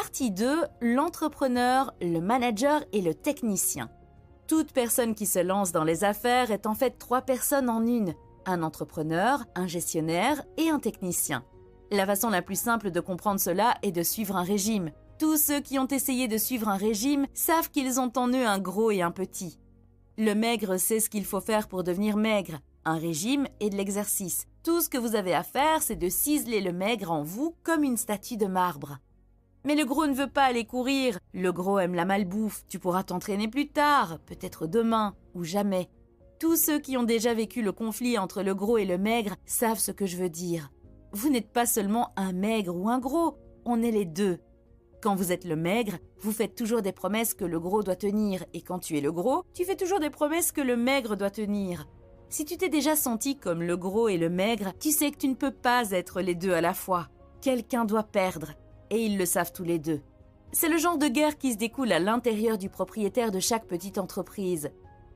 Partie 2, l'entrepreneur, le manager et le technicien. Toute personne qui se lance dans les affaires est en fait 3 personnes en une. Un entrepreneur, un gestionnaire et un technicien. La façon la plus simple de comprendre cela est de suivre un régime. Tous ceux qui ont essayé de suivre un régime savent qu'ils ont en eux un gros et un petit. Le maigre sait ce qu'il faut faire pour devenir maigre. Un régime et de l'exercice. Tout ce que vous avez à faire, c'est de ciseler le maigre en vous comme une statue de marbre. Mais le gros ne veut pas aller courir. Le gros aime la malbouffe. Tu pourras t'entraîner plus tard, peut-être demain ou jamais. Tous ceux qui ont déjà vécu le conflit entre le gros et le maigre savent ce que je veux dire. Vous n'êtes pas seulement un maigre ou un gros, on est les deux. Quand vous êtes le maigre, vous faites toujours des promesses que le gros doit tenir. Et quand tu es le gros, tu fais toujours des promesses que le maigre doit tenir. Si tu t'es déjà senti comme le gros et le maigre, tu sais que tu ne peux pas être les deux à la fois. Quelqu'un doit perdre. Et ils le savent tous les deux. C'est le genre de guerre qui se découle à l'intérieur du propriétaire de chaque petite entreprise.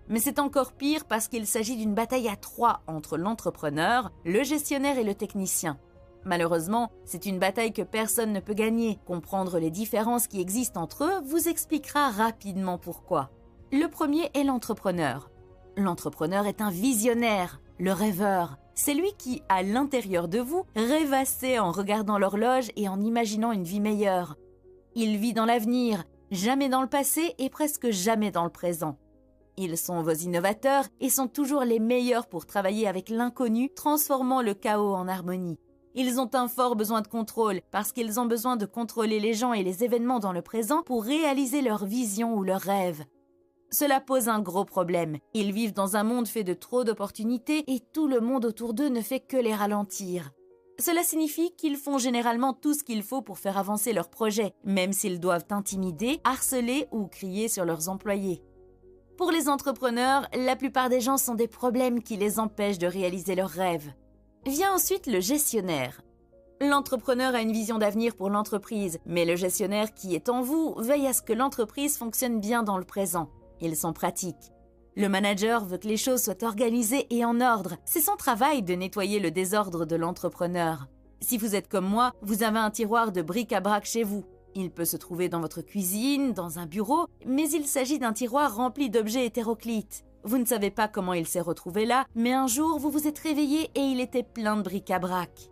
Mais c'est encore pire parce qu'il s'agit d'une bataille à 3 entre l'entrepreneur, le gestionnaire et le technicien. Malheureusement, c'est une bataille que personne ne peut gagner. Comprendre les différences qui existent entre eux vous expliquera rapidement pourquoi. Le premier est l'entrepreneur. L'entrepreneur est un visionnaire, le rêveur. C'est lui qui, à l'intérieur de vous, rêvassez en regardant l'horloge et en imaginant une vie meilleure. Il vit dans l'avenir, jamais dans le passé et presque jamais dans le présent. Ils sont vos innovateurs et sont toujours les meilleurs pour travailler avec l'inconnu, transformant le chaos en harmonie. Ils ont un fort besoin de contrôle parce qu'ils ont besoin de contrôler les gens et les événements dans le présent pour réaliser leur vision ou leurs rêves. Cela pose un gros problème. Ils vivent dans un monde fait de trop d'opportunités et tout le monde autour d'eux ne fait que les ralentir. Cela signifie qu'ils font généralement tout ce qu'il faut pour faire avancer leurs projets, même s'ils doivent intimider, harceler ou crier sur leurs employés. Pour les entrepreneurs, la plupart des gens sont des problèmes qui les empêchent de réaliser leurs rêves. Vient ensuite le gestionnaire. L'entrepreneur a une vision d'avenir pour l'entreprise, mais le gestionnaire qui est en vous veille à ce que l'entreprise fonctionne bien dans le présent. Ils sont pratiques. Le manager veut que les choses soient organisées et en ordre. C'est son travail de nettoyer le désordre de l'entrepreneur. Si vous êtes comme moi, vous avez un tiroir de bric-à-brac chez vous. Il peut se trouver dans votre cuisine, dans un bureau, mais il s'agit d'un tiroir rempli d'objets hétéroclites. Vous ne savez pas comment il s'est retrouvé là, mais un jour vous vous êtes réveillé et il était plein de bric-à-brac.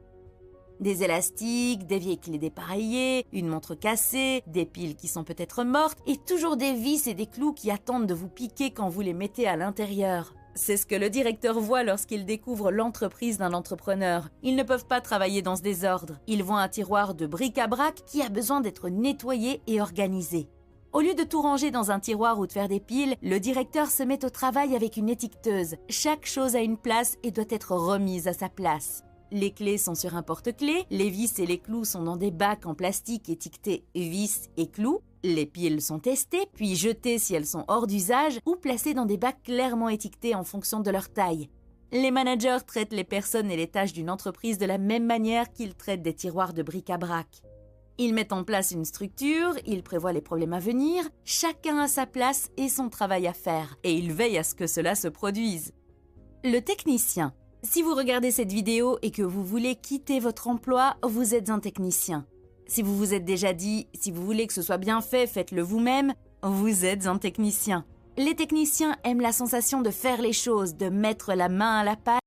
Des élastiques, des vieilles clés dépareillées, une montre cassée, des piles qui sont peut-être mortes et toujours des vis et des clous qui attendent de vous piquer quand vous les mettez à l'intérieur. C'est ce que le directeur voit lorsqu'il découvre l'entreprise d'un entrepreneur. Ils ne peuvent pas travailler dans ce désordre. Ils voient un tiroir de bric-à-brac qui a besoin d'être nettoyé et organisé. Au lieu de tout ranger dans un tiroir ou de faire des piles, le directeur se met au travail avec une étiqueteuse. Chaque chose a une place et doit être remise à sa place. Les clés sont sur un porte-clés, les vis et les clous sont dans des bacs en plastique étiquetés vis et clous, les piles sont testées, puis jetées si elles sont hors d'usage ou placées dans des bacs clairement étiquetés en fonction de leur taille. Les managers traitent les personnes et les tâches d'une entreprise de la même manière qu'ils traitent des tiroirs de bric-à-brac. Ils mettent en place une structure, ils prévoient les problèmes à venir, chacun a sa place et son travail à faire, et ils veillent à ce que cela se produise. Le technicien. Si vous regardez cette vidéo et que vous voulez quitter votre emploi, vous êtes un technicien. Si vous vous êtes déjà dit « si vous voulez que ce soit bien fait, faites-le vous-même », vous êtes un technicien. Les techniciens aiment la sensation de faire les choses, de mettre la main à la pâte